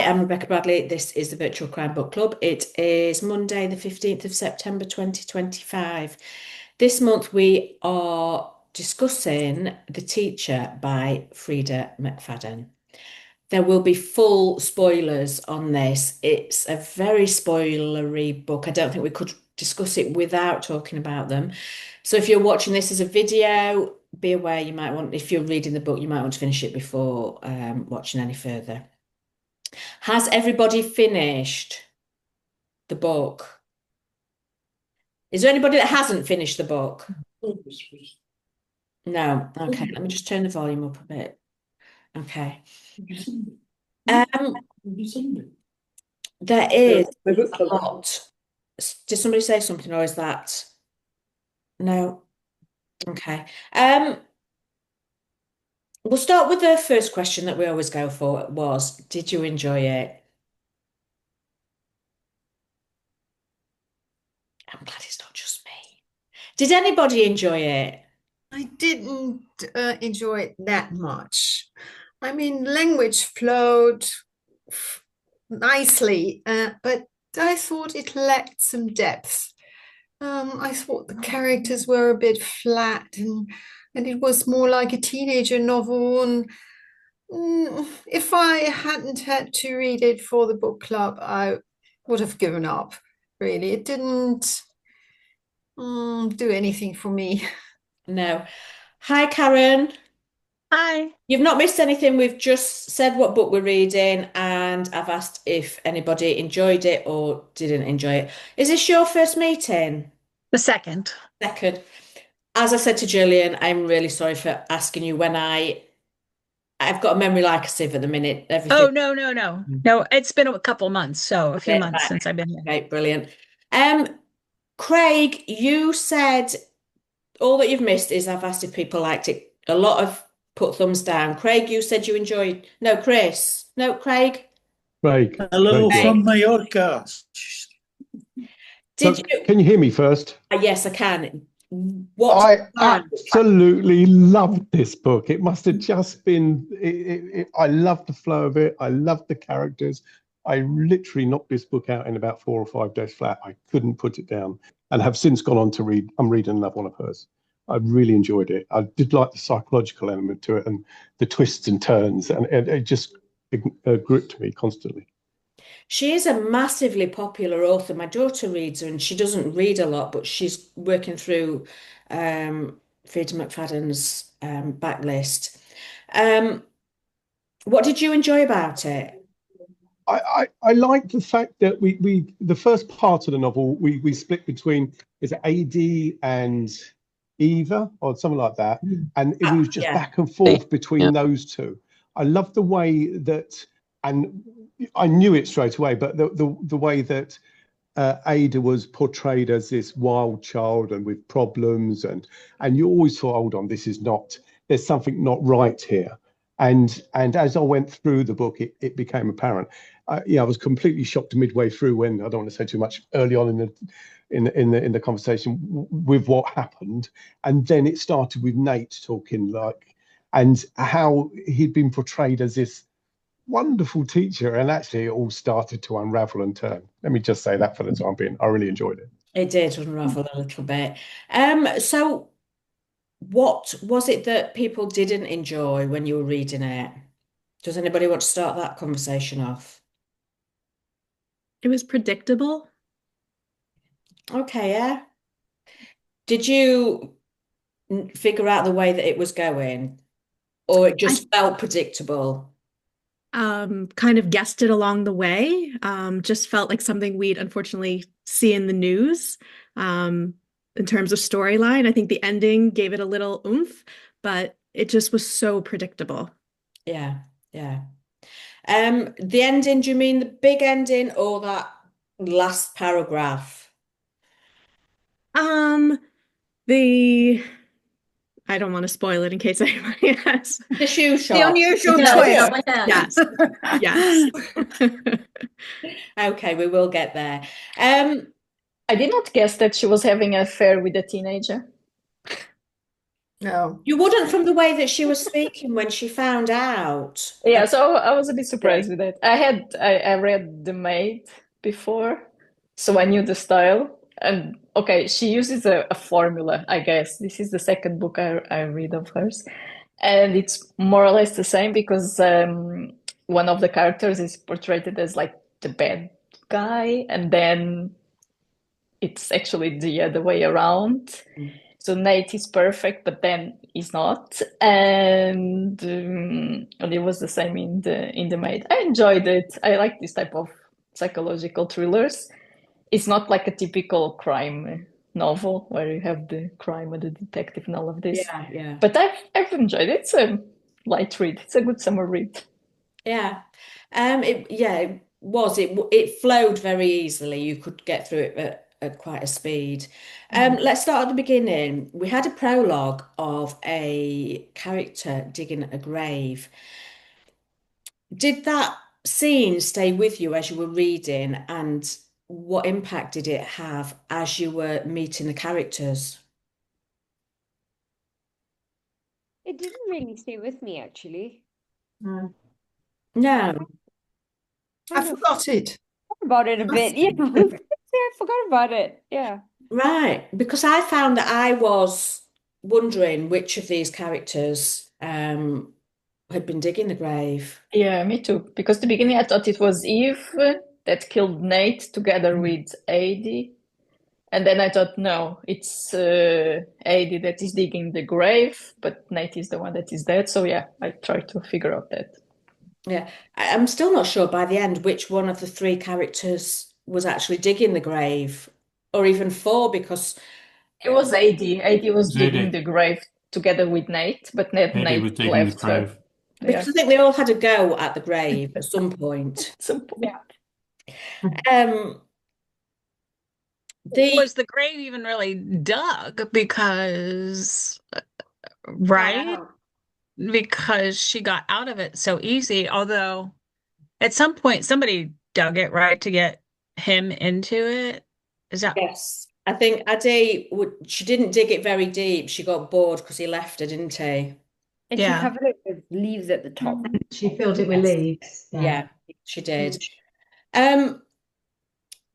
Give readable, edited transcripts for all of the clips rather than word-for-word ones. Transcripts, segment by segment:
I'm Rebecca Bradley. This is the Virtual Crime Book Club. It is Monday, the 15th of September, 2025. This month we are discussing The Teacher by Freida McFadden. There will be full spoilers on this. It's a very spoilery book. I don't think we could discuss it without talking about them. So if you're watching this as a video, be aware you might want, if you're reading the book, you might want to finish it before watching any further. Has everybody finished the book? Is there anybody that hasn't finished the book? No. Okay, let me just turn the volume up a bit. Okay. There is a lot. Did somebody say something, or is that? No. Okay. We'll start with the first question that we always go for was, did you enjoy it? I'm glad it's not just me. Did anybody enjoy it? I didn't enjoy it that much. I mean, language flowed nicely, but I thought it lacked some depth. I thought the characters were a bit flat, and it was more like a teenager novel. And if I hadn't had to read it for the book club, I would have given up. Really, it didn't do anything for me. No. Hi, Karen. Hi. You've not missed anything. We've just said what book we're reading, and I've asked if anybody enjoyed it or didn't enjoy it. Is this your first meeting? The second. Second. As I said to Gillian, I'm really sorry for asking you when I've got a memory like a sieve at the minute. Everything. Oh, no. No, it's been a couple months, so a few months since I've been here. Okay, brilliant. Craig, you said all that you've missed is I've asked if people liked it. A lot of put thumbs down. Craig, you said you enjoyed. No, Chris. No, Craig. Craig. Hello Craig, from Mallorca. Did you? Can you hear me first? Yes, I can. I absolutely loved this book. It must have just been. I loved the flow of it. I loved the characters. I literally knocked this book out in about 4 or 5 days flat. I couldn't put it down, and have since gone on to read. I'm reading another one of hers. I really enjoyed it. I did like the psychological element to it and the twists and turns, and it just gripped me constantly. She is a massively popular author. My daughter reads her, and she doesn't read a lot, but she's working through Freida McFadden's backlist. What did you enjoy about it? I like the fact that we the first part of the novel we split between, is it Addie and Eva or something like that, and it was just back and forth between those two. I love the way that, and I knew it straight away, but the way that Ada was portrayed as this wild child and with problems, and you always thought, hold on, this is not, there's something not right here. And as I went through the book, it became apparent. I was completely shocked midway through, when I don't want to say too much, early on in the conversation with what happened, and then it started with Nate talking and how he'd been portrayed as this wonderful teacher, and actually it all started to unravel and turn. Let me just say that for the time being, I really enjoyed it. It did unravel a little bit. So what was it that people didn't enjoy when you were reading it? Does anybody want to start that conversation off? It was predictable. Okay, yeah. Did you figure out the way that it was going, or it just felt predictable? Kind of guessed it along the way. Just felt like something we'd unfortunately see in the news. In terms of storyline, I think the ending gave it a little oomph, but it just was so predictable. Yeah. The ending, do you mean the big ending or that last paragraph? I don't want to spoil it in case anybody has. The shoe shop. The unusual twist. Yes. Okay, we will get there. I did not guess that she was having an affair with a teenager. No. You wouldn't from the way that she was speaking when she found out. Yeah, so I was a bit surprised with that. I read The Maid before, so I knew the style. And okay, she uses a formula, I guess. This is the second book I read of hers. And it's more or less the same because one of the characters is portrayed as like the bad guy, and then it's actually the other way around. So Nate is perfect, but then he's not, and it was the same in the Maid. I enjoyed it. I like this type of psychological thrillers. It's not like a typical crime novel where you have the crime and the detective and all of this. Yeah. But I've enjoyed it. It's a light read. It's a good summer read. Yeah. It was. It flowed very easily. You could get through it at quite a speed. Let's start at the beginning. We had a prologue of a character digging a grave. Did that scene stay with you as you were reading, and what impact did it have as you were meeting the characters? It didn't really stay with me, actually. No. I forgot it. About it a bit. Yeah, I forgot about it. Yeah. Right, because I found that I was wondering which of these characters had been digging the grave. Yeah, me too. Because the beginning I thought it was Eve that killed Nate together with Addie. And then I thought, no, it's Addie that is digging the grave, but Nate is the one that is dead. So yeah, I tried to figure out that. Yeah, I'm still not sure by the end which one of the three characters was actually digging the grave, or even four, because It was Addie. Addie was digging Addie. the grave together with Nate, but Addie was Nate digging the left her. grave. because Yeah, I think they all had a go at the grave at some point. at some point. Um, the Was the grave even really dug? Because, right? Wow. Because she got out of it so easy. Although at some point somebody dug it, right, to get him into it. Is that Yes, I think Addie she didn't dig it very deep. She got bored because he left her, didn't he? And she Yeah. covered it with leaves at the top. She filled it with leaves. Yeah, she did.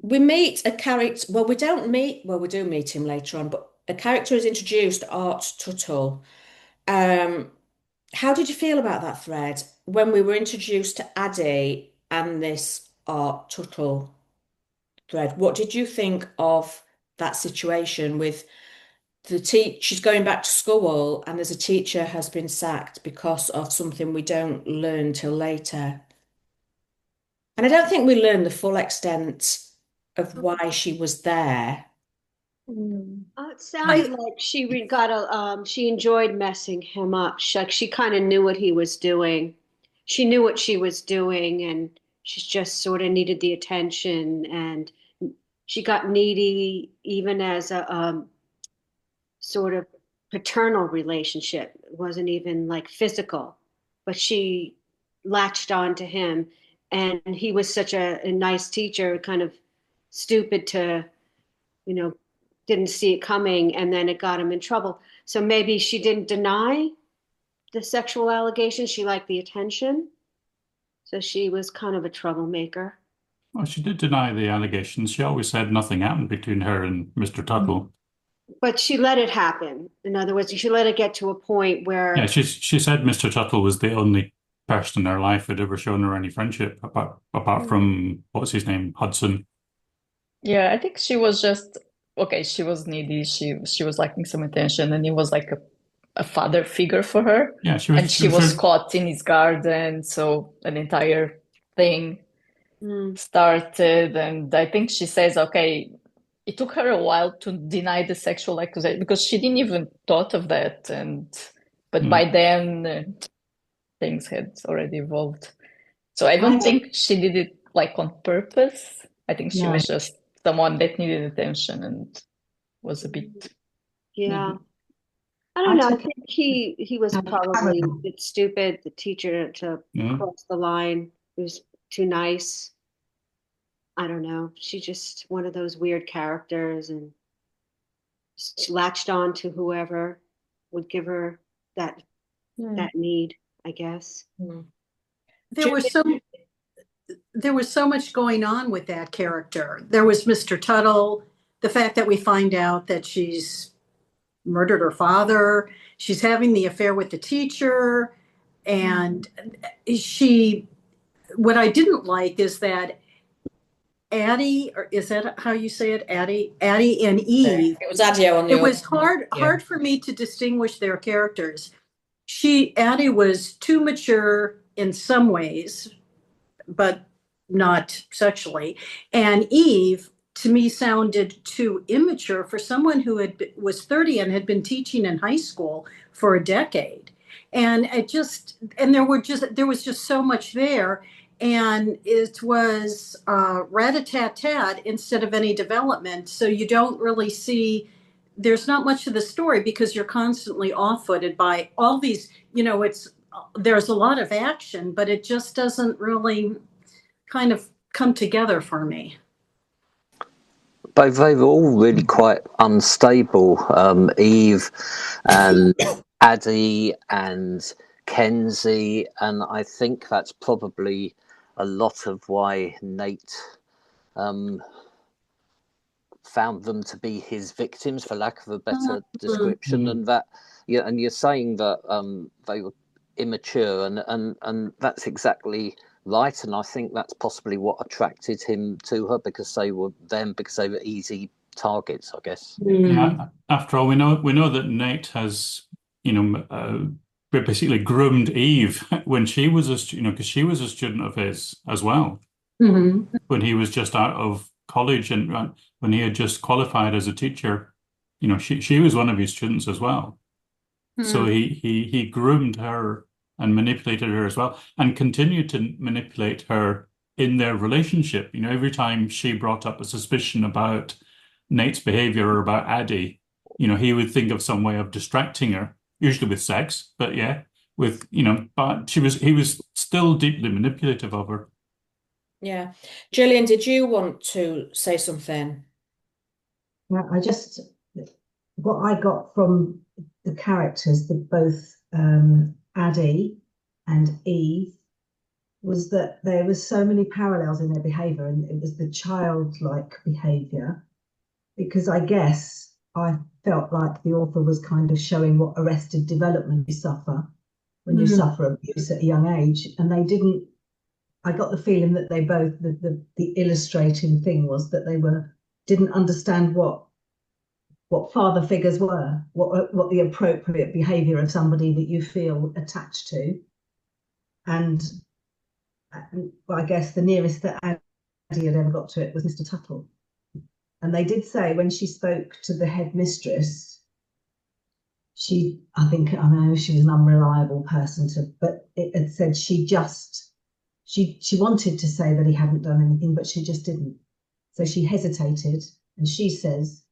We meet a character. Well, we don't meet. Well, we do meet him later on, but a character is introduced, Art Tuttle. How did you feel about that thread when we were introduced to Addie and this Art Tuttle thread? What did you think of that situation with she's going back to school and there's a teacher has been sacked because of something we don't learn till later? And I don't think we learn the full extent of why she was there. It sounded like she enjoyed messing him up. She kind of knew what he was doing. She knew what she was doing, and she just sort of needed the attention. And she got needy even as a sort of paternal relationship. It wasn't even like physical, but she latched on to him, and he was such a nice teacher, kind of stupid to, didn't see it coming, and then it got him in trouble. So maybe she didn't deny the sexual allegations. She liked the attention. So she was kind of a troublemaker. Well, she did deny the allegations. She always said nothing happened between her and Mr. Tuttle. But she let it happen. In other words, she let it get to a point where... Yeah, she said Mr. Tuttle was the only person in her life who'd ever shown her any friendship, apart from, what's his name, Hudson. Yeah, I think she was just okay. She was needy. She was liking some attention, and he was like a father figure for her. Yeah, and she was caught in his garden, so an entire thing started. And I think she says, okay, it took her a while to deny the sexual accusation because she didn't even thought of that. But by then, things had already evolved. So I don't think she did it like on purpose. I think she was just someone that needed attention and was a bit Yeah. needy. I don't know. I think he was probably a bit stupid, the teacher, to cross the line. He was too nice. I don't know. She's just one of those weird characters, and she latched on to whoever. would give her that need, I guess. There was so much going on with that character. There was Mr. Tuttle, the fact that we find out that she's murdered her father, she's having the affair with the teacher, and what I didn't like is that Addie, or is that how you say it? Addie and Eve. It was Addie on the It was hard for me to distinguish their characters. Addie was too mature in some ways, but not sexually. And Eve, to me, sounded too immature for someone who was 30 and had been teaching in high school for a decade. And there was just so much there. And it was rat-a-tat-tat instead of any development. So you don't really see, there's not much of the story because you're constantly off-footed by all these, there's a lot of action, but it just doesn't really kind of come together for me. But they were all really quite unstable. Eve and Addie and Kenzie, and I think that's probably a lot of why Nate found them to be his victims, for lack of a better description. And that, and you're saying that they were immature, and that's exactly right. And I think that's possibly what attracted him to her, because they were easy targets, I guess. Yeah. After all, we know that Nate has, basically groomed Eve when she was because she was a student of his as well. Mm-hmm. When he was just out of college and when he had just qualified as a teacher, she was one of his students as well. Mm-hmm. So he groomed her and manipulated her as well, and continued to manipulate her in their relationship. Every time she brought up a suspicion about Nate's behavior or about Addie, he would think of some way of distracting her, usually with sex, but but he was still deeply manipulative of her. Yeah. Gillian, did you want to say something? Well, what I got from the characters, both Addie and Eve, was that there was so many parallels in their behavior, and it was the childlike behavior, because I guess I felt like the author was kind of showing what arrested development you suffer when you suffer abuse at a young age. And they didn't, I got the feeling that they both, the illustrating thing was that they didn't understand what father figures were, what the appropriate behavior of somebody that you feel attached to. And I guess the nearest that Addie had ever got to it was Mr. Tuttle. And they did say when she spoke to the headmistress, I know she was an unreliable person but it had said she wanted to say that he hadn't done anything, but she just didn't. So she hesitated, and she says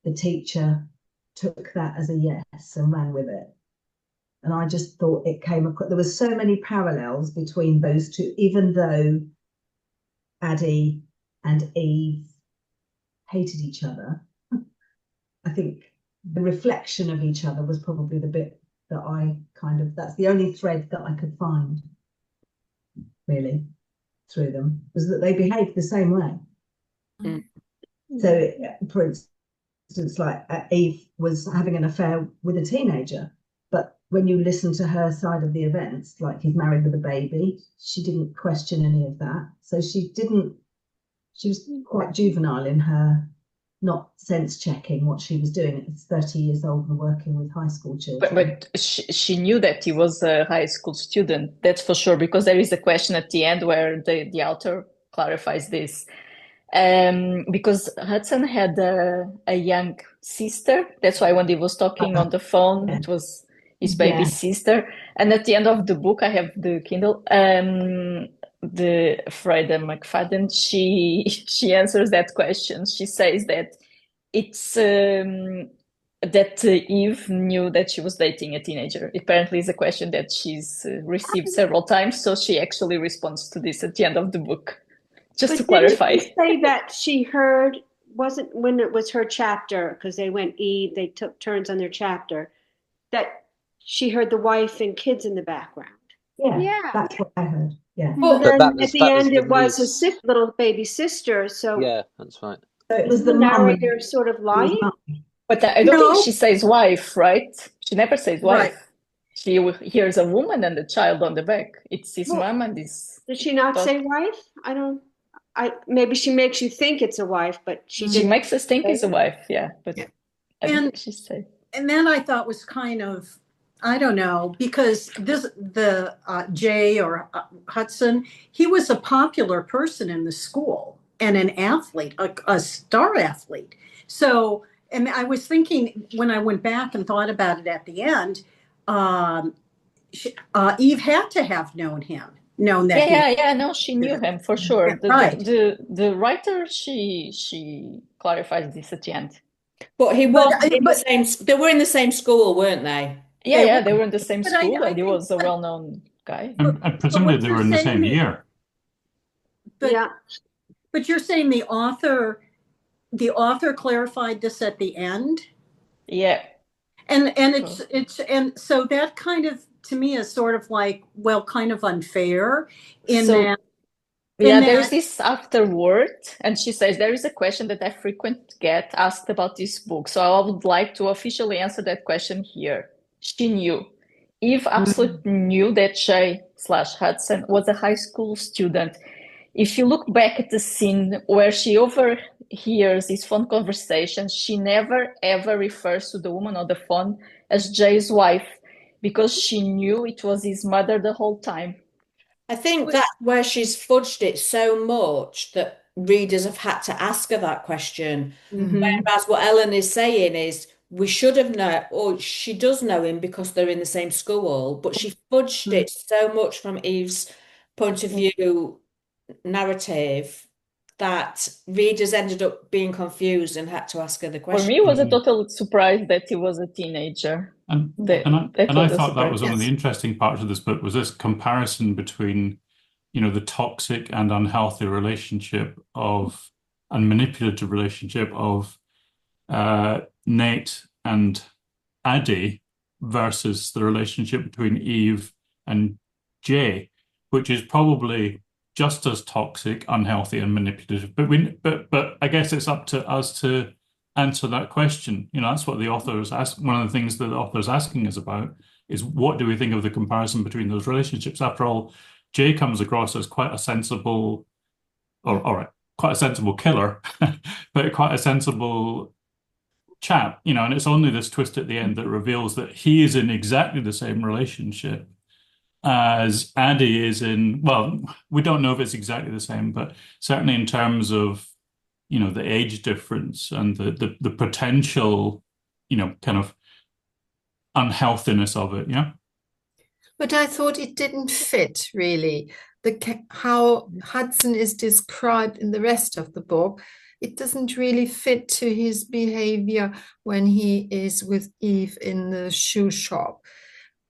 the teacher took that as a yes and ran with it. And I just thought it came across, there was so many parallels between those two, even though Addie and Eve hated each other. I think the reflection of each other was probably the bit that that's the only thread that I could find, really, through them, was that they behaved the same way. Mm. So, for instance, like Eve was having an affair with a teenager, but when you listen to her side of the events, like he's married with a baby, she didn't question any of that. So she was quite juvenile in her not sense checking what she was doing. It's 30 years old and working with high school children. But she knew that he was a high school student, that's for sure, because there is a question at the end where the author clarifies this. Because Hudson had a young sister. That's why when he was talking on the phone, it was his baby sister. And at the end of the book, I have the Kindle, the Freida McFadden, she answers that question. She says that it's that Eve knew that she was dating a teenager. Apparently, it's a question that she's received several times, so she actually responds to this at the end of the book. Just to clarify. Didn't she say that she heard, wasn't when it was her chapter, because they took turns on their chapter, that she heard the wife and kids in the background. Yeah, that's what I heard. Yeah. But But then that at the was end, the it was his niece. little baby sister. So Yeah, that's right. So it was isn't the the mum. narrator sort of lying? But I don't No. think she says wife, right? She never says Right. wife. She hears a woman and a child on the back. It's his Well, mom and his Did she not daughter. say wife? Maybe she makes you think it's a wife, but she She didn't. makes us think it's a wife, yeah. But Yeah. I don't And- think she said. And that I thought was kind of, I don't know, because the Jay or Hudson, he was a popular person in the school and an athlete, a star athlete. So, and I was thinking when I went back and thought about it at the end, Eve had to have known that. No, she knew him for sure. Right. The writer, she clarifies this at the end. But he was in the same. They were in the same school, weren't they? Yeah, they were in the same But school, I and he think- was a well-known guy. And presumably they were in the same year. But, Yeah. But you're saying the author clarified this at the end? Yeah. And it's so that kind of to me is sort of like, well, kind of unfair in that. There's this afterward, and she says there is a question that I frequently get asked about this book, so I would like to officially answer that question here. She knew. Eve absolutely knew that Jay/Hudson was a high school student. If you look back at the scene where she overhears his phone conversations, she never ever refers to the woman on the phone as Jay's wife because she knew it was his mother the whole time. I think that's where she's fudged it so much that readers have had to ask her that question. Whereas what Ellen is saying is we should have known, or she does know him because they're in the same school, but she fudged it so much from Eve's point of view narrative that readers ended up being confused and had to ask her the question. For me, it was a total surprise that he was a teenager. And I thought that was one of the interesting parts of this book was this comparison between, the toxic and unhealthy relationship and manipulative relationship of Nate and Addie versus the relationship between Eve and Jay, which is probably just as toxic, unhealthy, and manipulative. But I guess it's up to us to answer that question. That's what the author is asking. One of the things that the author is asking us about is what do we think of the comparison between those relationships? After all, Jay comes across as quite a sensible, quite a sensible killer, but quite a sensible chap, and it's only this twist at the end that reveals that he is in exactly the same relationship as Addie is in. Well, we don't know if it's exactly the same, but certainly in terms of the age difference and the potential kind of unhealthiness of it. But I thought it didn't fit really. How Hudson is described in the rest of the book, it doesn't really fit to his behavior when he is with Eve in the shoe shop.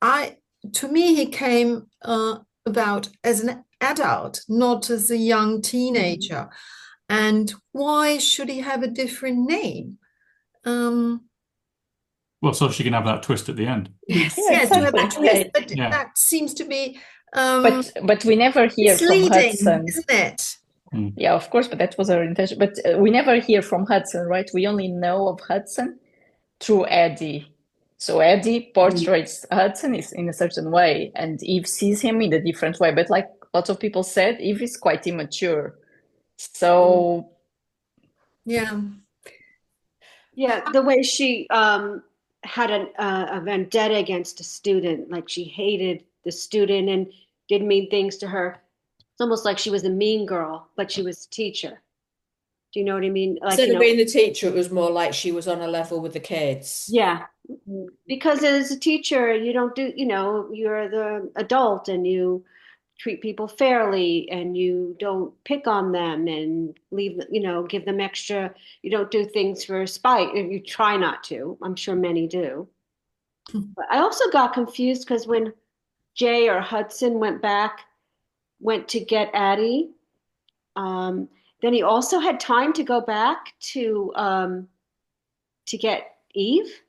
To me, he came about as an adult, not as a young teenager. And why should he have a different name? Well, so she can have that twist at the end. Yes, exactly. that twist, but that seems to be but we never hear from Hudson, isn't it? Yeah, of course, but that was our intention. But we never hear from Hudson, right? We only know of Hudson through Addie. So Addie portrays Hudson is in a certain way, and Eve sees him in a different way. But like lots of people said, Eve is quite immature. So yeah, the way she had a vendetta against a student, like she hated the student and did mean things to her. It's almost like she was a mean girl, but she was a teacher. Do you know what I mean? Like, instead of being the teacher, it was more like she was on a level with the kids. Yeah, because as a teacher, you don't do, you're the adult and you treat people fairly and you don't pick on them and give them extra. You don't do things for spite. You try not to. I'm sure many do. But I also got confused because when Jay or Hudson went to get Addie, then he also had time to go back to get Eve.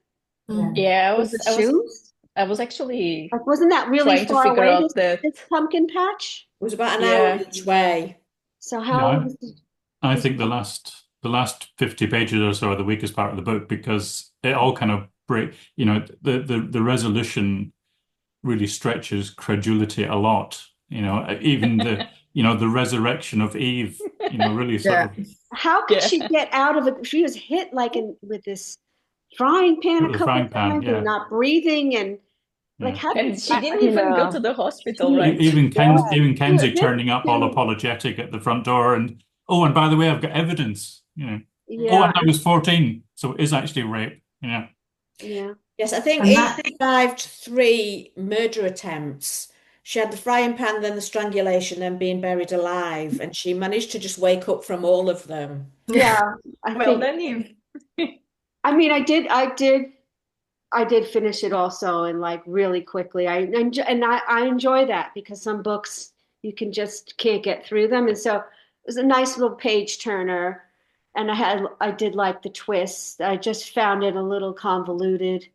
Yeah, I was I was actually Like, wasn't that really trying to far figure away, out that. this pumpkin patch? It was about an hour each way. So Yeah, how was I think the last 50 pages or so are the weakest part of the book because it all kind of the resolution really stretches credulity a lot. Even the resurrection of Eve, really sort of how could she get out of it? She was hit with this frying pan a the couple frying of pan, times yeah. and not breathing and like how And did she didn't even go to the hospital, right? Even Kenzie Yeah. turning up all apologetic at the front door and by the way, I've got evidence. Oh, Yeah. and I was 14, so it is actually rape. Yeah. Yes, I think And Eve that- survived 3 murder attempts. She had the frying pan, then the strangulation, then being buried alive, and she managed to just wake up from all of them. Yeah. Well, then you. I mean, I did finish it also and like really quickly. I enjoy that because some books you can't get through them, and so it was a nice little page turner. And I did like the twist. I just found it a little convoluted,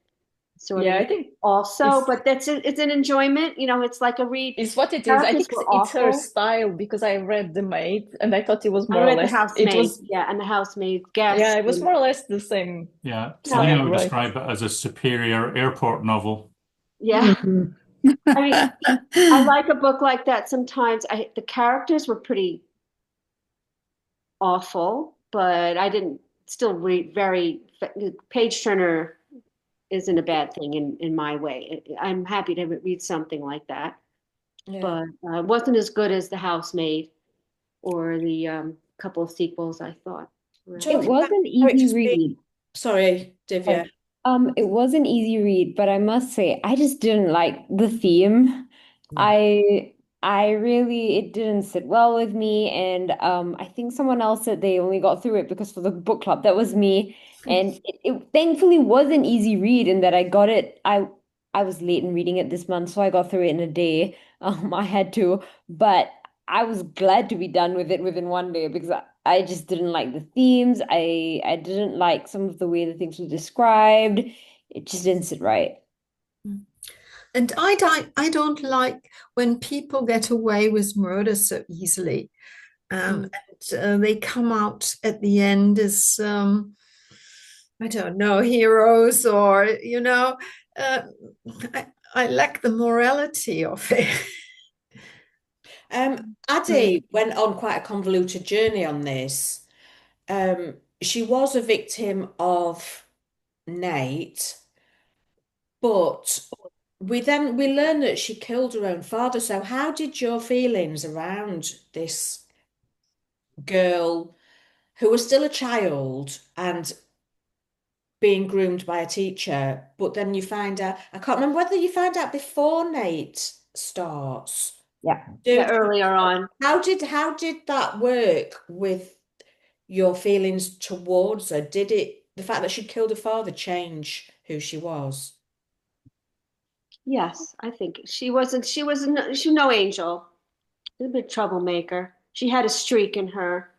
sort of. I think also, but it's an enjoyment. It's like a read. It's what it is. I think it's her style because I read The Maid and I thought it was more or less. The Housemaid, and the Housemaid guest. Yeah, it was more or less the same. Yeah, style, Selena would right? describe it as a superior airport novel. Yeah. I mean, I like a book like that sometimes. The characters were pretty awful, but I didn't still read page turner isn't a bad thing in my way. I'm happy to read something like that, but it wasn't as good as The Housemaid or the couple of sequels I thought. It was an easy read. Sorry, Divya. It was an easy read, but I must say, I just didn't like the theme. It didn't sit well with me, and I think someone else said they only got through it because for the book club. That was me, and it thankfully was an easy read in that I got it. I was late in reading it this month, so I got through it in a day. I had to, but I was glad to be done with it within one day because I just didn't like the themes. I didn't like some of the way the things were described. It just didn't sit right. And I don't like when people get away with murder so easily. And they come out at the end as, I don't know, heroes or, I lack the morality of it. Addie went on quite a convoluted journey on this. She was a victim of Nate, but we learned that she killed her own father. So how did your feelings around this girl who was still a child and being groomed by a teacher, but then you find out, I can't remember whether you find out before Nate starts. Yeah. Earlier on. How did that work with your feelings towards her? Did the fact that she killed her father change who she was? Yes, I think she was no angel. She was a big troublemaker. She had a streak in her,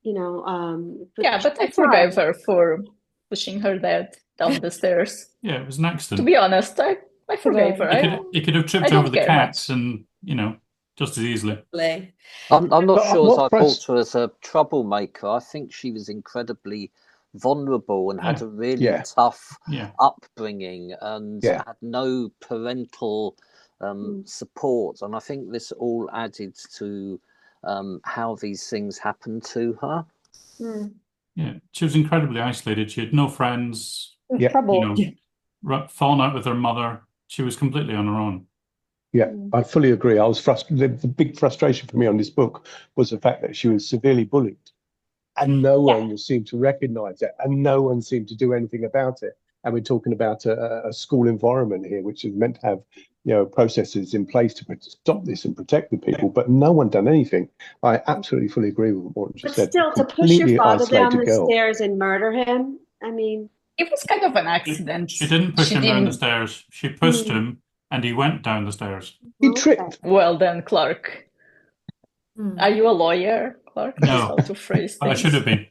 but I forgave her for pushing her dad down the stairs. Yeah, it was an accident. To be honest, I forgave her. He could have tripped over the cats and, just as easily. I'm not sure as I thought her as a troublemaker. I think she was incredibly vulnerable and had a really tough upbringing and had no parental support. And I think this all added to how these things happened to her. Yeah, she was incredibly isolated. She had no friends. Troubled. Fallen out with her mother. She was completely on her own. Yeah, I fully agree. I was frustrated. The big frustration for me on this book was the fact that she was severely bullied, and no one seemed to recognise it, and no one seemed to do anything about it. And we're talking about a school environment here, which is meant to have, processes in place to stop this and protect the people, but no one done anything. I absolutely fully agree with what you said. Still, to push your father down the stairs and murder him, I mean, it was kind of an accident. She didn't push him down the stairs. She pushed him, and he went down the stairs. He tripped. Well then, Clark. Are you a lawyer, Clark? No, how to phrase but I should have been.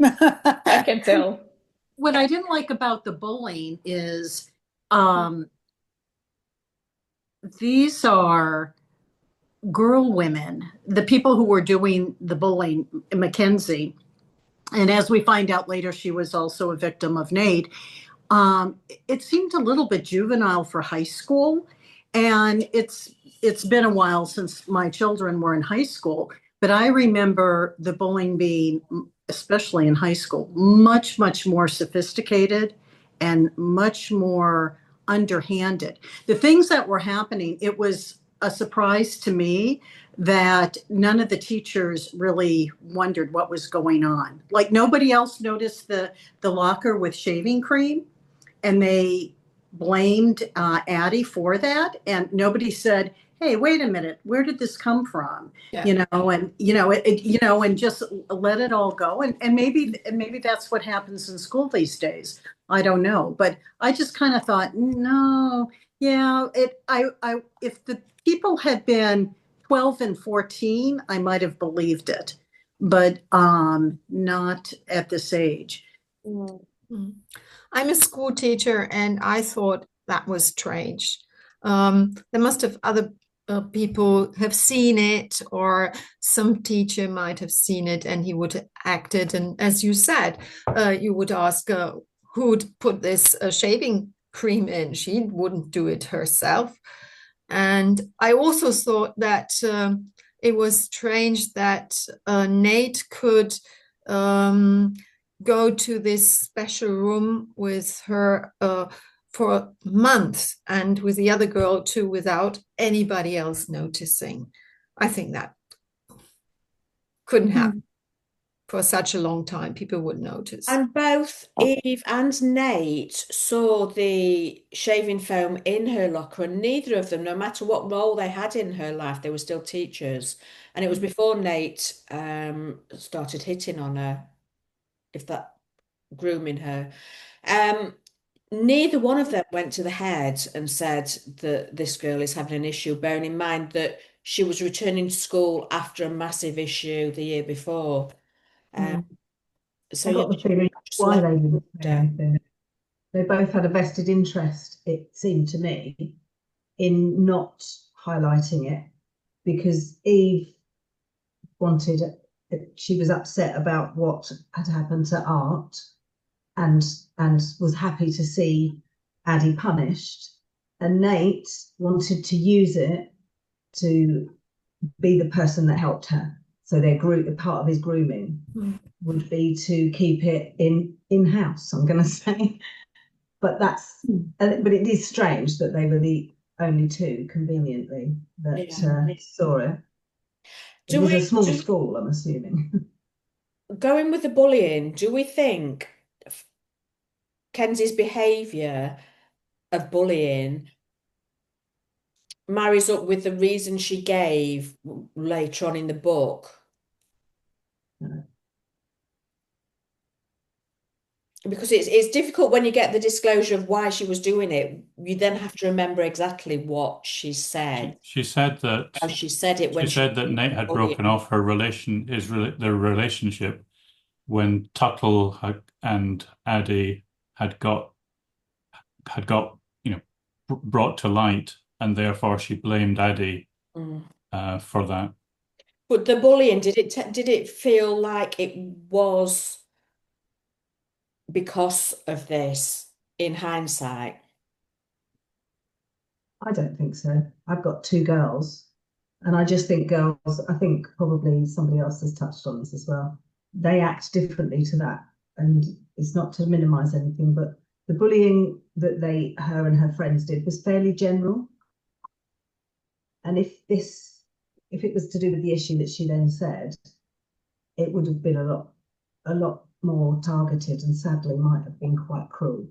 I can tell. What I didn't like about the bullying is these are girl women, the people who were doing the bullying, Mackenzie. And as we find out later, she was also a victim of Nate. It seemed a little bit juvenile for high school. And it's been a while since my children were in high school, but I remember the bullying being, especially in high school, much, much more sophisticated and much more underhanded. The things that were happening, it was a surprise to me that none of the teachers really wondered what was going on. Like nobody else noticed the locker with shaving cream, and they blamed Addie for that, and nobody said, "Hey, wait a minute, where did this come from?" Yeah. And just let it all go. And maybe that's what happens in school these days. I don't know, but I just kind of thought, no, yeah, if the people had been 12 and 14, I might have believed it, but not at this age. Mm. I'm a school teacher, and I thought that was strange. There must have other people have seen it, or some teacher might have seen it, and he would have acted. And as you said, you would ask who would put this shaving cream in. She wouldn't do it herself. And I also thought that it was strange that Nate could go to this special room with her for a month, and with the other girl too, without anybody else noticing. I think that couldn't happen for such a long time. People would notice. And both Eve and Nate saw the shaving foam in her locker, and neither of them, no matter what role they had in her life, they were still teachers. And it was before Nate started hitting on her, if that grooming her. Neither one of them went to the head and said that this girl is having an issue, bearing in mind that she was returning to school after a massive issue the year before. So I got the feeling why they didn't say anything. They both had a vested interest, it seemed to me, in not highlighting it, because Eve wanted, she was upset about what had happened to Art, and was happy to see Addie punished, and Nate wanted to use it to be the person that helped her. So their group, part of his grooming would be to keep it in-house, I'm going to say. But but it is strange that they were the only two, conveniently, that saw it. It was a small school, I'm assuming. Going with the bullying, do we think Kenzie's behaviour of bullying marries up with the reason she gave later on in the book? No. Because it's difficult when you get the disclosure of why she was doing it. You then have to remember exactly what she said. She said that How she said it when she said that Nate had broken off their relationship when Tuttle and Addie had got brought to light, and therefore she blamed Addie for that. But the bullying, did it feel like it was because of this in hindsight? I don't think so. I've got two girls, and I just think girls, I think probably somebody else has touched on this as well, they act differently to that. And it's not to minimize anything, but the bullying that her and her friends did was fairly general. And if it was to do with the issue that she then said, it would have been a lot more targeted, and sadly might have been quite cruel.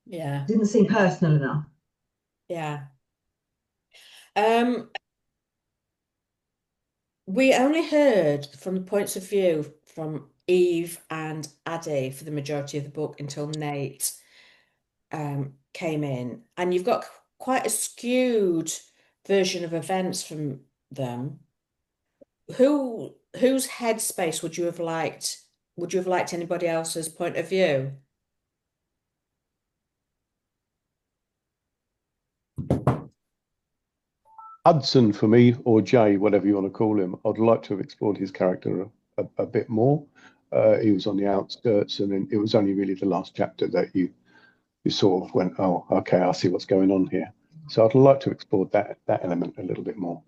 Yeah. Didn't seem personal enough. Yeah. We only heard from the points of view from Eve and Addie for the majority of the book until Nate came in, and you've got quite a skewed version of events from them. Whose headspace would you have liked? Would you have liked anybody else's point of view? Hudson for me, or Jay, whatever you want to call him. I'd like to have explored his character a bit more. He was on the outskirts, and then it was only really the last chapter that you sort of went, oh, okay, I see what's going on here. So I'd like to explore that element a little bit more.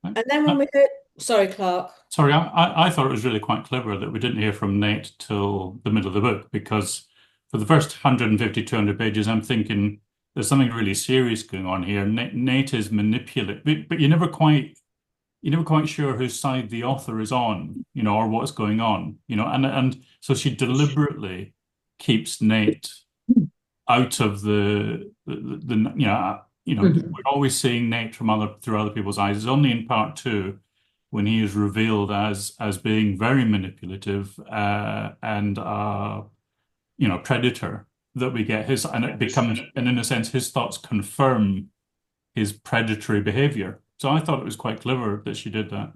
And then when we heard, sorry, Clark. Sorry, I thought it was really quite clever that we didn't hear from Nate till the middle of the book, because for the first 150, 200 pages, I'm thinking there's something really serious going on here. Nate is manipulative, but you're never quite sure whose side the author is on, or what's going on, and so she deliberately keeps Nate out of the we're always seeing Nate through other people's eyes. It's only in part 2 when he is revealed as being very manipulative and predator that we get and it becomes, and in a sense, his thoughts confirm his predatory behavior. So I thought it was quite clever that she did that.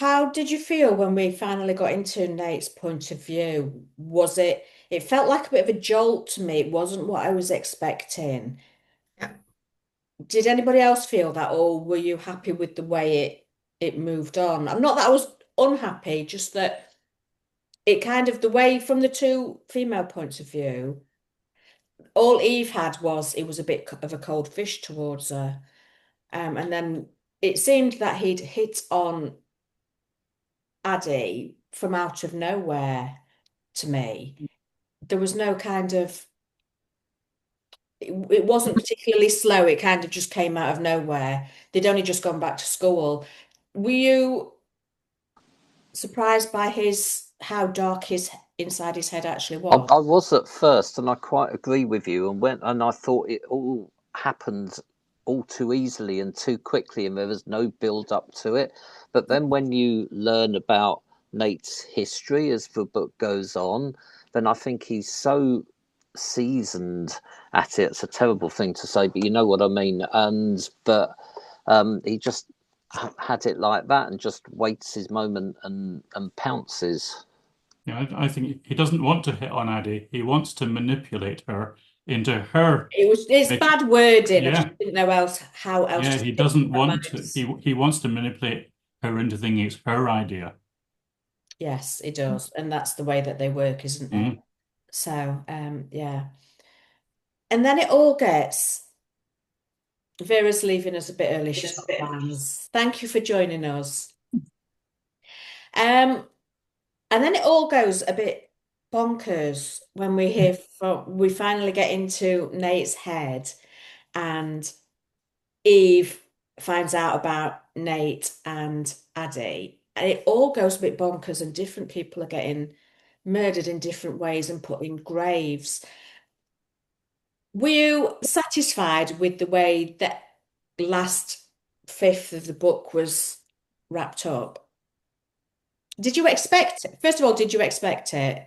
How did you feel when we finally got into Nate's point of view? It felt like a bit of a jolt to me. It wasn't what I was expecting. Yeah. Did anybody else feel that, or were you happy with the way it moved on? I'm not that I was unhappy, just that it kind of, the way from the two female points of view, all Eve had was it was a bit of a cold fish towards her. And then it seemed that he'd hit on Addie from out of nowhere to me. There was no kind of, it wasn't particularly slow. It kind of just came out of nowhere. They'd only just gone back to school. Were you surprised by how dark his inside his head actually was? I was at first, and I quite agree with you. And I thought it all happened all too easily and too quickly, and there was no build up to it. But then when you learn about Nate's history as the book goes on, then I think he's so seasoned at it. It's a terrible thing to say, but you know what I mean. But he just had it like that and just waits his moment and pounces. Yeah, I think he doesn't want to hit on Addie. He wants to manipulate her into her. It's bad wording. Yeah. I just didn't know how else. Yeah, he doesn't want to. He wants to manipulate her into thinking it's her idea. Yes, it does, and that's the way that they work, isn't it? So, yeah. And then it all gets. Vera's leaving us a bit early. She's got plans. Thank you for joining us. And then it all goes a bit bonkers when we finally get into Nate's head, and Eve finds out about Nate and Addie. And it all goes a bit bonkers, and different people are getting murdered in different ways and put in graves. Were you satisfied with the way that last fifth of the book was wrapped up? Did you expect it? First of all, did you expect it?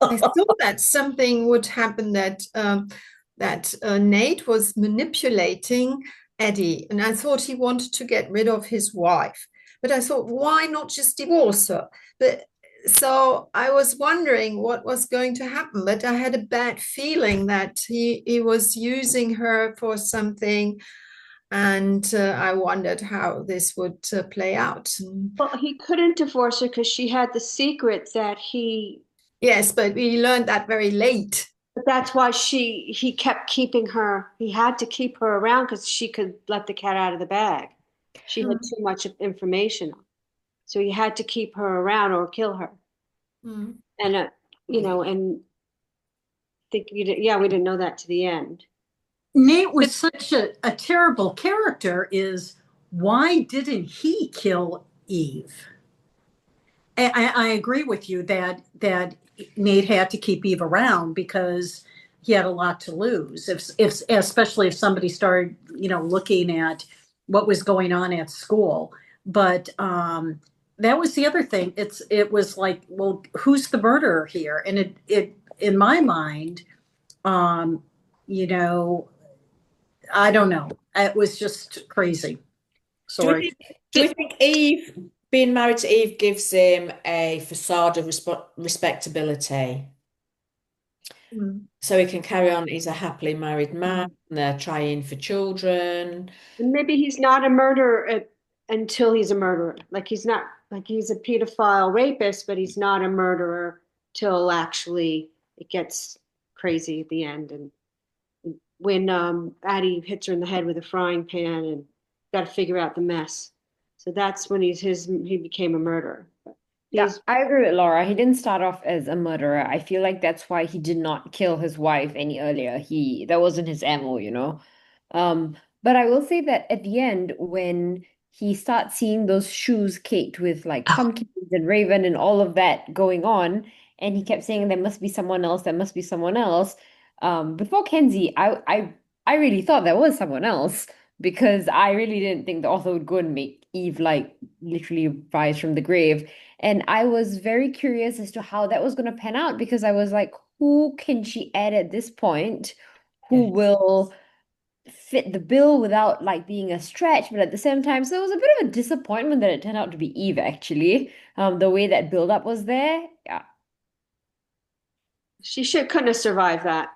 I thought that something would happen, that Nate was manipulating Addie, and I thought he wanted to get rid of his wife. But I thought, why not just divorce her? So I was wondering what was going to happen, but I had a bad feeling that he was using her for something, and I wondered how this would play out. Well, he couldn't divorce her because she had the secret that he... Yes, but we learned that very late. But that's why he kept keeping her. He had to keep her around because she could let the cat out of the bag. She had too much information. So he had to keep her around or kill her. And, and I think, we didn't know that to the end. Nate was such a terrible character. Why didn't he kill Eve? I agree with you that Nate had to keep Eve around because he had a lot to lose. Especially if somebody started, looking at what was going on at school. But that was the other thing. It was like, well, who's the murderer here? And it in my mind, I don't know. It was just crazy. Sorry. Do we think being married to Eve gives him a facade of respectability? so he can carry on. He's a happily married man. They're trying for children. And maybe he's not a murderer until he's a murderer. Like he's not, like he's a pedophile rapist, but he's not a murderer till actually it gets crazy at the end. And when Addie hits her in the head with a frying pan and got to figure out the mess. So that's when he became a murderer. Yeah, I agree with Laura. He didn't start off as a murderer. I feel like that's why he did not kill his wife any earlier. That wasn't his MO, you know. But I will say that at the end, when he starts seeing those shoes caked with like pumpkins and raven and all of that going on, and he kept saying there must be someone else, there must be someone else. Before Kenzie, I really thought there was someone else because I really didn't think the author would go and make Eve like literally rise from the grave. And I was very curious as to how that was going to pan out because I was like, who can she add at this point who will fit the bill without like being a stretch, but at the same time, so it was a bit of a disappointment that it turned out to be Eve actually. The way that build up was there. Yeah. She couldn't have survived that.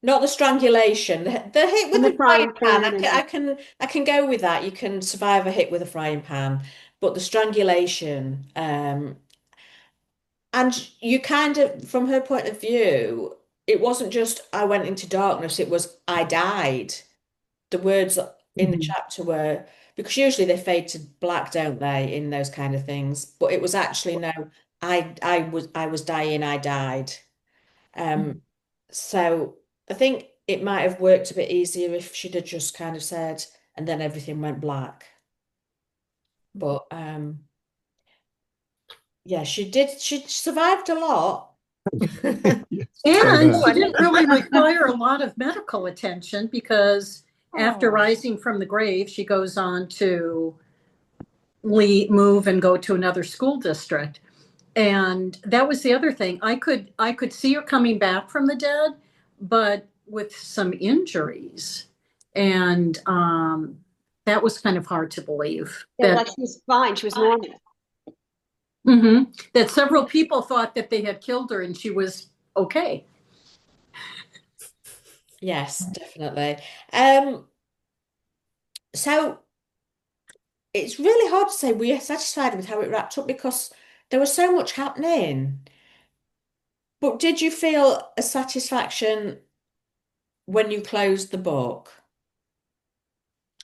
Not the strangulation, the hit with the frying pan. I can go with that. You can survive a hit with a frying pan, but the strangulation, and you kind of, from her point of view, it wasn't just I went into darkness. It was I died. The words in the chapter were, because usually they fade to black, don't they, in those kind of things? But it was actually no, I was dying. I died. So I think it might have worked a bit easier if she'd have just kind of said, and then everything went black. But yeah, she survived a lot. And she didn't really require a lot of medical attention because after rising from the grave, she goes on to move and go to another school district. And that was the other thing. I could see her coming back from the dead, but with some injuries. And that was kind of hard to believe. Yeah, like she was fine. She was normal. That several people thought that they had killed her and she was okay. Yes, definitely. So it's really hard to say we are satisfied with how it wrapped up because there was so much happening. But did you feel a satisfaction when you closed the book?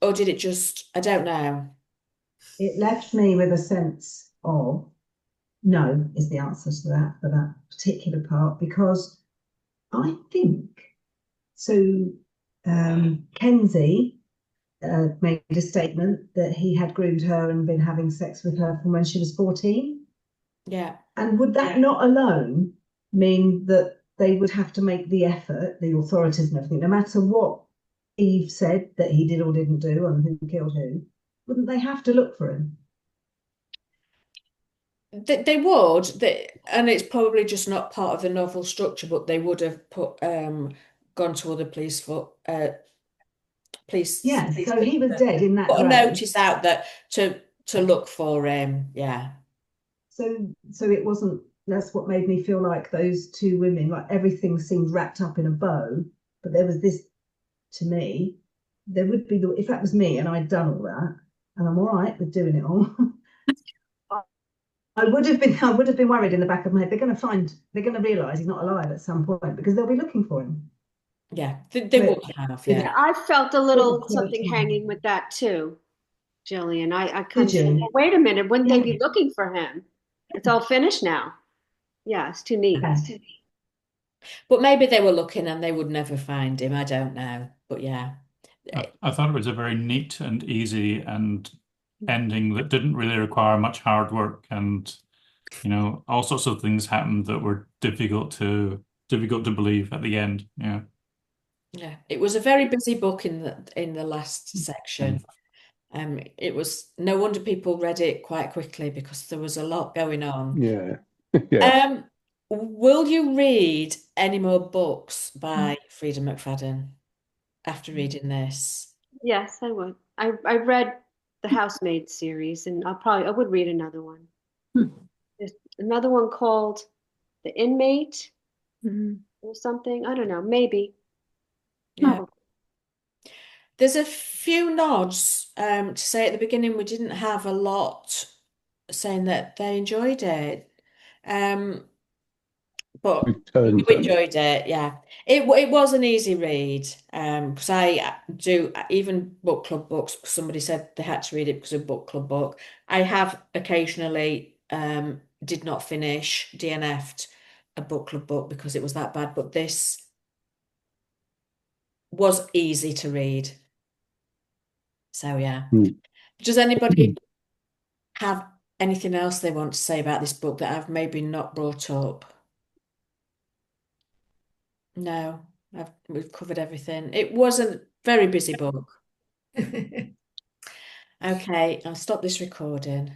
Or did it just, I don't know. It left me with a sense of no is the answer to that for that particular part, because I think so. Kenzie made a statement that he had groomed her and been having sex with her from when she was 14. Yeah. And would that not alone mean that they would have to make the effort, the authorities and everything, no matter what Eve said that he did or didn't do and who killed who, wouldn't they have to look for him? They would, and it's probably just not part of the novel structure, but they would have gone to other police for police. Yeah, so he was dead in that put a grave. notice out that to look for him. Yeah. So it wasn't. That's what made me feel like those two women, like everything seemed wrapped up in a bow. But there was this, to me, there would be if that was me and I'd done all that, and I'm all right with doing it all. I would have been worried in the back of my head. They're going to realise he's not alive at some point because they'll be looking for him. Yeah, they would have. Yeah, I felt a little something hanging with that too, Jillian. I kind of said, well, wait a minute, wouldn't they be looking for him? It's all finished now. Yeah, it's too neat. It's too neat. But maybe they were looking and they would never find him. I don't know. But yeah. I thought it was a very neat and easy and ending that didn't really require much hard work, and all sorts of things happened that were difficult to believe at the end. Yeah. Yeah, it was a very busy book in the last section. It was no wonder people read it quite quickly because there was a lot going on. Yeah. Yeah. Will you read any more books by Freida McFadden after reading this? Yes, I would. I read the Housemaid series, and I would read another one. There's another one called The Inmate, or something. I don't know, maybe. Yeah. There's a few nods to say at the beginning we didn't have a lot saying that they enjoyed it. But you enjoyed it, yeah. It was an easy read. Because I do even book club books. Somebody said they had to read it because of a book club book. I have occasionally did not finish, DNF'd a book club book because it was that bad. But this was easy to read. So yeah. Does anybody have anything else they want to say about this book that I've maybe not brought up? No, we've covered everything. It was a very busy book. Okay, I'll stop this recording.